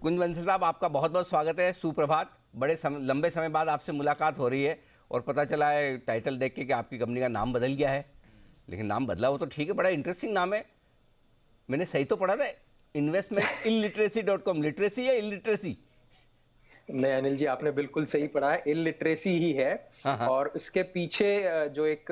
कुंज बंसल साहब, आपका बहुत बहुत स्वागत है। सुप्रभात। लंबे समय बाद आपसे मुलाकात हो रही है और पता चला है टाइटल देख के कि आपकी कंपनी का नाम बदल गया है। लेकिन नाम बदला हो तो ठीक है, बड़ा इंटरेस्टिंग नाम है। मैंने सही तो पढ़ा था? Investment illiteracy .com। लिटरेसी या इलिटरेसी? नहीं अनिल जी, आपने बिल्कुल सही पढ़ा है, इलिटरेसी ही है। हाँ हाँ। और इसके पीछे जो एक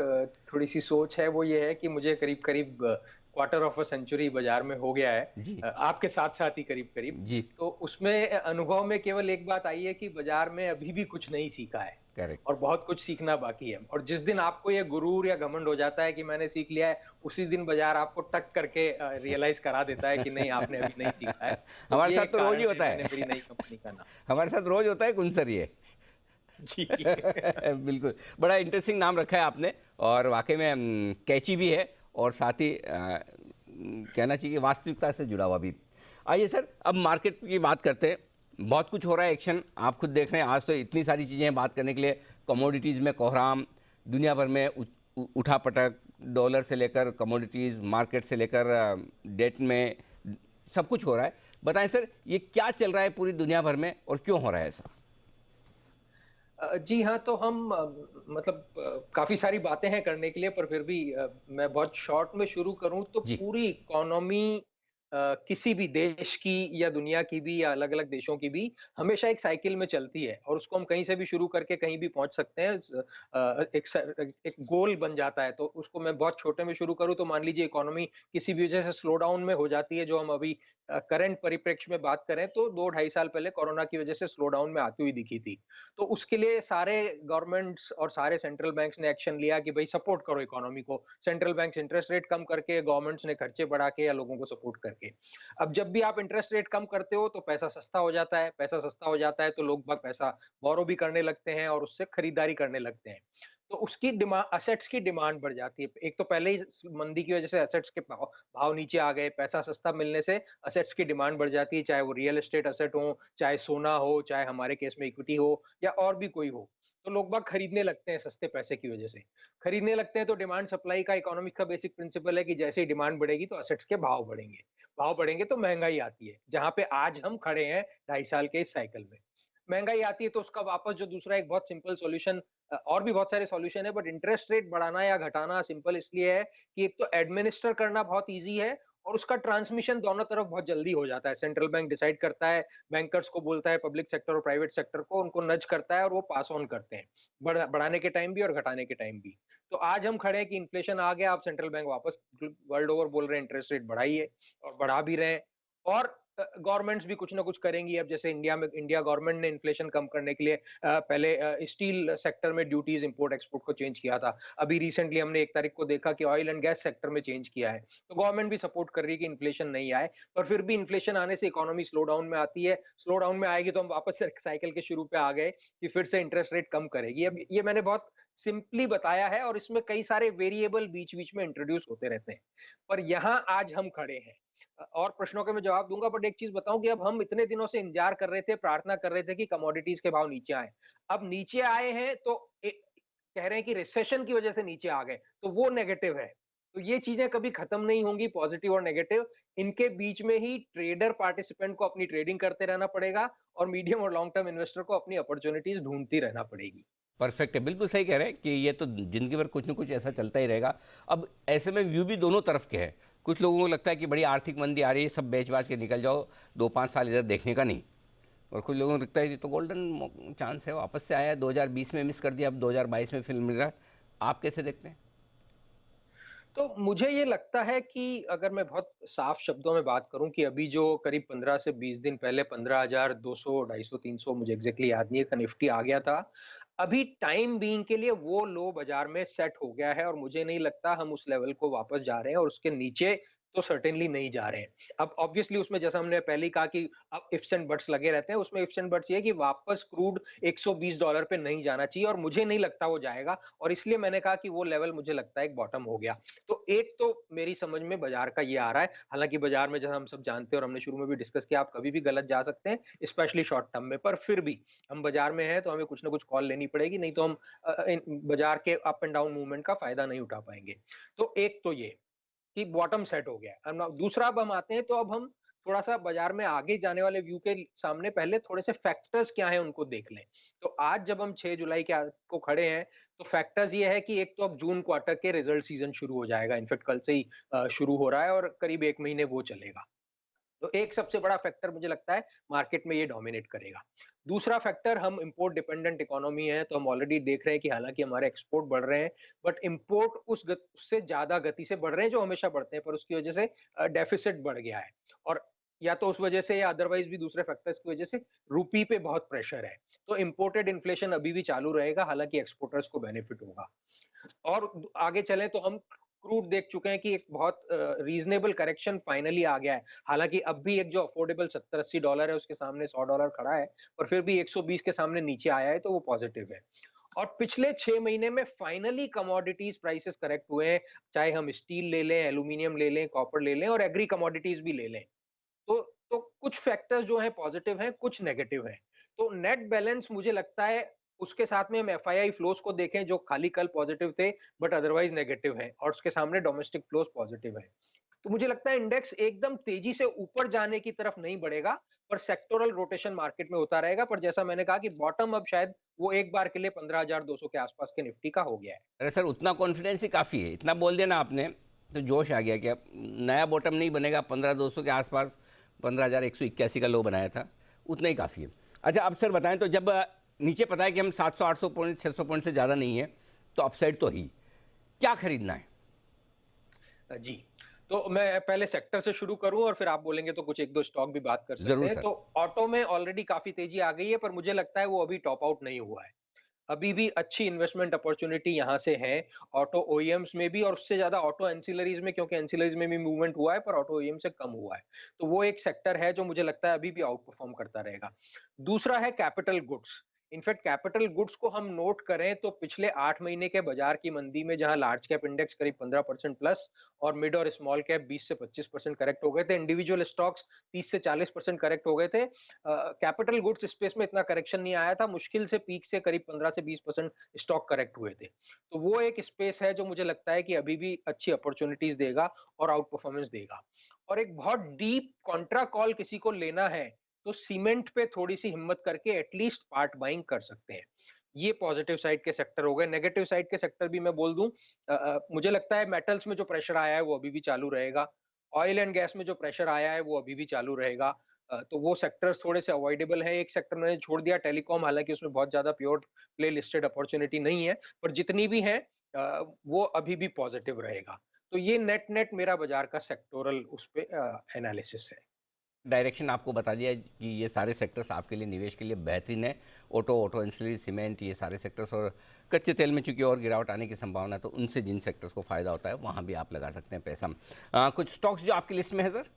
थोड़ी सी सोच है वो ये है कि मुझे करीब करीब क्वार्टर ऑफ अ सेंचुरी बाजार में हो गया है, जी आपके साथ साथ ही करीब करीब। जी। तो उसमें अनुभव में केवल एक बात आई है कि बाजार में अभी भी कुछ नहीं सीखा है करेक्ट। और बहुत कुछ सीखना बाकी है। और जिस दिन आपको ये गुरूर या घमंड हो जाता है कि मैंने सीख लिया है, उसी दिन बाजार आपको टक करके रियलाइज करा देता है कि नहीं, आपने अभी नहीं सीखा है। तो हमारे ये साथ एक तो रोज कारण ही है होता मैंने है। मेरी नई कंपनी का नाम। हमारे साथ रोज होता है कुंज सर ये। जी। बिल्कुल। बड़ा इंटरेस्टिंग नाम रखा है आपने और वाकई में कैची भी है और साथ ही कहना चाहिए कि वास्तविकता से जुड़ा हुआ भी। आइए सर, अब मार्केट की बात करते हैं। बहुत कुछ हो रहा है, एक्शन आप खुद देख रहे हैं। आज तो इतनी सारी चीज़ें हैं बात करने के लिए। कमोडिटीज़ में कोहराम, दुनिया भर में उठापटक, डॉलर से लेकर कमोडिटीज़ मार्केट से लेकर डेट में सब कुछ हो रहा है। बताएं सर, ये क्या चल रहा है पूरी दुनिया भर में और क्यों हो रहा है ऐसा? जी हाँ, तो हम मतलब काफ़ी सारी बातें हैं करने के लिए, पर फिर भी मैं बहुत शॉर्ट में शुरू करूँ तो जी। पूरी इकोनॉमी किसी भी देश की या दुनिया की भी या अलग-अलग देशों की भी हमेशा एक साइकिल में चलती है और उसको हम कहीं से भी शुरू करके कहीं भी पहुँच सकते हैं। एक गोल बन जाता है, तो उसको मैं बहुत छोटे में शुरू करूँ तो मान लीजिए इकोनॉमी किसी भी वजह से स्लो डाउन में हो जाती है, जो हम अभी करंट परिप्रेक्ष्य में बात करें तो 2 ढाई साल पहले कोरोना की वजह से स्लो डाउन में आती हुई दिखी थी। तो उसके लिए सारे गवर्नमेंट्स और सारे सेंट्रल बैंक्स ने एक्शन लिया कि भाई सपोर्ट करो इकोनॉमी को। सेंट्रल बैंक्स इंटरेस्ट रेट कम करके, गवर्नमेंट्स ने खर्चे बढ़ा के या लोगों को सपोर्ट करके। अब जब भी आप इंटरेस्ट रेट कम करते हो तो पैसा सस्ता हो जाता है, पैसा सस्ता हो जाता है तो लोग बाग पैसा बोरो भी करने लगते हैं और उससे खरीदारी करने लगते हैं। तो उसकी असेट्स की डिमांड बढ़ जाती है। एक तो पहले ही मंदी की वजह से असेट्स के भाव भाव नीचे आ गए, पैसा सस्ता मिलने से असेट्स की डिमांड बढ़ जाती है, चाहे वो रियल एस्टेट असेट हो, चाहे सोना हो, चाहे हमारे केस में इक्विटी हो या और भी कोई हो। तो लोग बाग खरीदने लगते हैं सस्ते पैसे की वजह से। खरीदने लगते हैं तो डिमांड सप्लाई का इकोनॉमिक्स का बेसिक प्रिंसिपल है कि जैसे ही डिमांड बढ़ेगी तो असेट्स के भाव बढ़ेंगे। भाव बढ़ेंगे तो महँगाई आती है, जहाँ पे आज हम खड़े हैं ढाई साल के इस साइकिल में। महँगाई आती है तो उसका वापस जो दूसरा एक बहुत सिंपल सॉल्यूशन, और भी बहुत सारे सॉल्यूशन है, बट इंटरेस्ट रेट बढ़ाना या घटाना सिंपल इसलिए है कि एक तो एडमिनिस्टर करना बहुत ईज़ी है और उसका ट्रांसमिशन दोनों तरफ बहुत जल्दी हो जाता है। सेंट्रल बैंक डिसाइड करता है, बैंकर्स को बोलता है, पब्लिक सेक्टर और प्राइवेट सेक्टर को, उनको नज़ करता है और वो पास ऑन करते हैं, बढ़ाने के टाइम भी और घटाने के टाइम भी। तो आज हम खड़े हैं कि इन्फ्लेशन आ गया, अब सेंट्रल बैंक वापस वर्ल्ड ओवर बोल रहे हैं इंटरेस्ट रेट बढ़ाइए और बढ़ा भी रहे हैं। और गवर्नमेंट्स भी कुछ ना कुछ करेंगी। अब जैसे इंडिया गवर्नमेंट ने इन्फ्लेशन कम करने के लिए पहले स्टील सेक्टर में ड्यूटीज इंपोर्ट एक्सपोर्ट को चेंज किया था। अभी रिसेंटली हमने 1 तारीख को देखा कि ऑयल एंड गैस सेक्टर में चेंज किया है। तो गवर्नमेंट भी सपोर्ट कर रही है कि इन्फ्लेशन नहीं आए, पर फिर भी इन्फ्लेशन आने से इकोनॉमी स्लो डाउन में आती है। स्लो डाउन में आएगी तो हम वापस से साइकिल के शुरू पे आ गए कि फिर से इंटरेस्ट रेट कम करेगी। अब ये मैंने बहुत सिंपली बताया है और इसमें कई सारे वेरिएबल बीच-बीच में इंट्रोड्यूस होते रहते हैं। पर यहाँ आज हम खड़े हैं। और प्रश्नों के मैं जवाब दूँगा, बट एक चीज़ बताऊँ कि अब हम इतने दिनों से इंतज़ार कर रहे थे, प्रार्थना कर रहे थे कि कमोडिटीज़ के भाव नीचे आएँ। अब नीचे आए हैं तो कह रहे हैं कि रिसेशन की वज़ह से नीचे आ गए, तो वो नेगेटिव है। तो ये चीज़ें कभी खत्म नहीं होंगी, पॉज़िटिव और नेगेटिव। इनके बीच में ही ट्रेडर पार्टिसिपेंट को अपनी ट्रेडिंग करते रहना पड़ेगा और मीडियम और लॉन्ग टर्म इन्वेस्टर को अपनी अपॉर्च्युनिटीज़ ढूँढती रहना पड़ेगी। परफेक्ट है, बिल्कुल सही कह रहे हैं कि ये तो ज़िंदगी भर कुछ न कुछ ऐसा चलता ही रहेगा। अब ऐसे में व्यू भी दोनों तरफ के हैं। कुछ लोगों को लगता है कि बड़ी आर्थिक मंदी आ रही है, सब बेच-बाच के निकल जाओ, 2-5 साल इधर देखने का नहीं। और कुछ लोगों को लगता है कि तो गोल्डन चांस है, वापस से आया, 2020 में मिस कर दिया, अब 2022 में फिर मिल रहा है। आप कैसे देखते हैं? तो मुझे ये लगता है कि अगर मैं बहुत साफ शब्दों में बात करूं कि अभी जो करीब 15 से 20 दिन पहले 15,200, 250, 300, मुझे एग्जैक्टली याद नहीं है, का निफ्टी आ गया था। अभी टाइम बीइंग के लिए वो लो बाजार में सेट हो गया है और मुझे नहीं लगता हम उस लेवल को वापस जा रहे हैं और उसके नीचे तो सर्टेनली नहीं जा रहे हैं। अब ऑब्वियसली उसमें जैसा हमने पहले ही कहा कि अब इफ्स एंड बट्स लगे रहते हैं, उसमें इफ्स एंड बट्स ये है कि वापस क्रूड $120 पे नहीं जाना चाहिए और मुझे नहीं लगता वो जाएगा, और इसलिए मैंने कहा कि वो लेवल मुझे लगता है एक बॉटम हो गया। तो एक तो मेरी समझ में बाजार का ये आ रहा है, हालांकि बाजार में जैसा हम सब जानते हैं और हमने शुरू में भी डिस्कस किया, आप कभी भी गलत जा सकते हैं, स्पेशली शॉर्ट टर्म में, पर फिर भी हम बाजार में हैं तो हमें कुछ ना कुछ कॉल लेनी पड़ेगी, नहीं तो हम बाजार के अप एंड डाउन मूवमेंट का फायदा नहीं उठा पाएंगे। तो एक तो ये कि बॉटम सेट हो गया है। दूसरा अब हम आते हैं तो अब हम थोड़ा सा बाजार में आगे जाने वाले व्यू के सामने पहले थोड़े से फैक्टर्स क्या हैं उनको देख लें। तो आज जब हम 6 जुलाई को खड़े हैं, तो फैक्टर्स ये है कि एक तो अब जून क्वार्टर के रिजल्ट सीजन शुरू हो जाएगा, इनफैक्ट कल से ही शुरू हो रहा है और करीब 1 महीने वो चलेगा। तो एक सबसे बड़ा फैक्टर मुझे लगता है मार्केट में ये डोमिनेट करेगा। दूसरा फैक्टर, हम इंपोर्ट डिपेंडेंट इकोनॉमी है, तो हम ऑलरेडी देख रहे हैं कि हालांकि हमारे एक्सपोर्ट बढ़ रहे हैं, बट इंपोर्ट उससे ज्यादा गति से बढ़ रहे हैं जो हमेशा बढ़ते हैं, पर उसकी वजह से डेफिसिट बढ़ गया है। और या तो उस वजह से या अदरवाइज भी दूसरे फैक्टर्स की वजह से रूपी पे बहुत प्रेशर है। तो इंपोर्टेड इन्फ्लेशन अभी भी चालू रहेगा, हालांकि एक्सपोर्टर्स को बेनिफिट होगा। और आगे चलें तो हम क्रूड देख चुके हैं कि एक बहुत रीजनेबल करेक्शन फाइनली आ गया है। हालांकि अब भी एक जो अफोर्डेबल $70-80 है उसके सामने $100 खड़ा है, पर फिर भी 120 के सामने नीचे आया है, तो वो पॉजिटिव है। और पिछले 6 महीने में फाइनली कमोडिटीज प्राइसेस करेक्ट हुए हैं, चाहे हम स्टील ले लें, एल्यूमीनियम ले लें, कॉपर ले लें और एग्री कमोडिटीज भी ले लें। तो तो कुछ फैक्टर्स जो हैं पॉजिटिव हैं, कुछ नेगेटिव हैं। तो नेट बैलेंस मुझे लगता है उसके साथ में हम एफआईआई फ्लोज को देखें जो खाली कल पॉजिटिव थे बट अदरवाइज नेगेटिव हैं और उसके सामने डोमेस्टिक फ्लोज पॉजिटिव हैं। तो मुझे लगता है इंडेक्स एकदम तेजी से ऊपर जाने की तरफ नहीं बढ़ेगा, पर सेक्टोरल रोटेशन मार्केट में होता रहेगा। पर जैसा मैंने कहा कि बॉटम अब शायद वो एक बार के लिए 15,200 के आसपास के निफ्टी का हो गया है। अरे सर, उतना कॉन्फिडेंस ही काफ़ी है, इतना बोल दिया ना आपने तो जोश आ गया कि अब नया बॉटम नहीं बनेगा। 15,200 के आसपास 15,181 का लो बनाया था, उतना ही काफ़ी है। अच्छा, अब सर बताएं, तो जब नीचे पता है कि हम 700-800 पॉइंट 600 पॉइंट से ज़्यादा नहीं है, तो अपसाइड तो ही क्या खरीदना है? जी, तो मैं पहले सेक्टर से शुरू करूँ और फिर आप बोलेंगे तो कुछ 1-2 स्टॉक भी बात कर सकते ज़रूर हैं। सर। तो ऑटो में ऑलरेडी काफ़ी तेज़ी आ गई है, पर मुझे लगता है वो अभी टॉप आउट नहीं हुआ है। अभी भी अच्छी इन्वेस्टमेंट अपॉर्च्युनिटी यहाँ से है, ऑटो ओईएम्स में भी और उससे ज़्यादा ऑटो एंसिलरीज़ में, क्योंकि एंसिलरीज़ में भी मूवमेंट हुआ है पर ऑटो ओईएम से कम हुआ है। तो वो एक सेक्टर है जो मुझे लगता है अभी भी आउट परफॉर्म करता रहेगा। दूसरा है capital goods. In fact capital goods को हम नोट करें तो पिछले 8 महीने के बाजार की मंदी में जहां लार्ज कैप इंडेक्स करीब 15% प्लस और मिड और स्मॉल कैप 20 से 25% करेक्ट हो गए थे, इंडिविजुअल स्टॉक्स 30 से 40% करेक्ट हो गए थे। कैपिटल गुड्स स्पेस में इतना करेक्शन नहीं आया था, मुश्किल से पीक से करीब 15 से 20% स्टॉक करेक्ट हुए थे। तो वो एक स्पेस है जो मुझे लगता है कि अभी भी अच्छी अपॉर्चुनिटीज देगा और आउट परफॉर्मेंस देगा। और एक बहुत डीप कॉन्ट्रा कॉल किसी को लेना है तो सीमेंट पे थोड़ी सी हिम्मत करके एटलीस्ट पार्ट बाइंग कर सकते हैं। ये पॉजिटिव साइड के सेक्टर हो गए। नेगेटिव साइड के सेक्टर भी मैं बोल दूं, मुझे लगता है मेटल्स में जो प्रेशर आया है वो अभी भी चालू रहेगा। ऑयल एंड गैस में जो प्रेशर आया है वो अभी भी चालू रहेगा। तो वो सेक्टर्स थोड़े से अवॉइडेबल है। एक सेक्टर मैंने छोड़ दिया टेलीकॉम, हालांकि उसमें बहुत ज्यादा प्योर प्ले लिस्टेड अपॉर्चुनिटी नहीं है, पर जितनी भी है वो अभी भी पॉजिटिव रहेगा। तो ये नेट नेट मेरा बाजार का सेक्टोरल उस पे एनालिसिस है। डायरेक्शन आपको बता दिया कि ये सारे सेक्टर्स आपके लिए निवेश के लिए बेहतरीन है। ऑटो एंसिलरी, सीमेंट, ये सारे सेक्टर्स, और कच्चे तेल में चूंकि और गिरावट आने की संभावना है, तो उनसे जिन सेक्टर्स को फ़ायदा होता है वहाँ भी आप लगा सकते हैं पैसा। कुछ स्टॉक्स जो आपकी लिस्ट में है सर?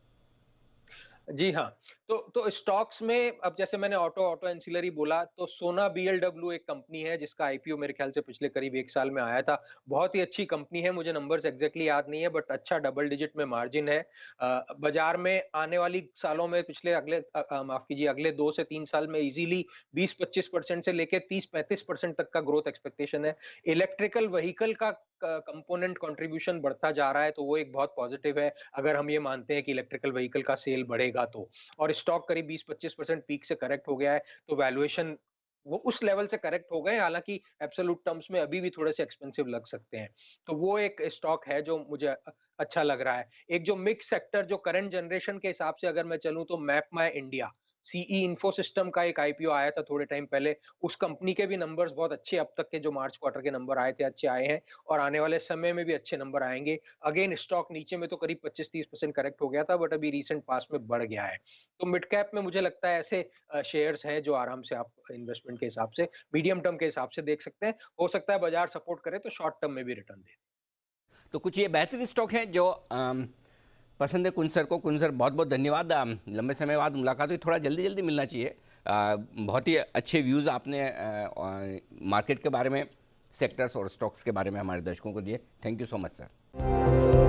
जी हाँ, तो स्टॉक्स में अब जैसे मैंने ऑटो एंसिलरी बोला, तो सोना बीएलडब्ल्यू एक कंपनी है जिसका आईपीओ मेरे ख्याल से पिछले करीब 1 साल में आया था। बहुत ही अच्छी कंपनी है, मुझे नंबर्स एग्ज़ैक्टली याद नहीं है बट अच्छा डबल डिजिट में मार्जिन है। बाज़ार में आने वाली सालों में माफ़ कीजिए, अगले 2 से 3 साल में इज़िली 20-25% से लेके 30-35% तक का ग्रोथ एक्सपेक्टेशन है। इलेक्ट्रिकल व्हीकल का कंपोनेंट कंट्रीब्यूशन बढ़ता जा रहा है, तो वो एक बहुत पॉजिटिव है, अगर हम ये मानते हैं कि इलेक्ट्रिकल व्हीकल का सेल बढ़ेगा तो। और स्टॉक करीब 20-25% पीक से करेक्ट हो गया है, तो वैल्यूएशन वो उस लेवल से करेक्ट हो गए, हालांकि एब्सोल्यूट टर्म्स में अभी भी थोड़े से एक्सपेंसिव लग सकते हैं। तो वो एक स्टॉक है जो मुझे अच्छा लग रहा है। एक जो मिक्स सेक्टर जो करंट जनरेशन के हिसाब से अगर मैं चलूं, तो मैप माई इंडिया, सीई इंफो सिस्टम का एक आईपीओ आया था थोड़े टाइम पहले। उस कंपनी के भी नंबर्स बहुत अच्छे, अब तक के जो मार्च क्वार्टर के नंबर आए थे अच्छे आए हैं और आने वाले समय में भी अच्छे नंबर आएंगे। अगेन स्टॉक नीचे में तो करीब 25-30% करेक्ट हो गया था, बट अभी रिसेंट पास में बढ़ गया है। तो मिड कैप में मुझे लगता है ऐसे शेयर्स हैं जो आराम से आप इन्वेस्टमेंट के हिसाब से, मीडियम टर्म के हिसाब से देख सकते हैं। हो सकता है बाजार सपोर्ट करे तो शॉर्ट टर्म में भी रिटर्न दे। तो कुछ ये बेहतरीन स्टॉक हैं जो पसंद है कुन सर को। कुन सर, बहुत बहुत धन्यवाद। लंबे समय बाद मुलाकात हुई, थोड़ा जल्दी जल्दी मिलना चाहिए। बहुत ही अच्छे व्यूज़ आपने मार्केट के बारे में, सेक्टर्स और स्टॉक्स के बारे में हमारे दर्शकों को दिए। Thank you so much sir.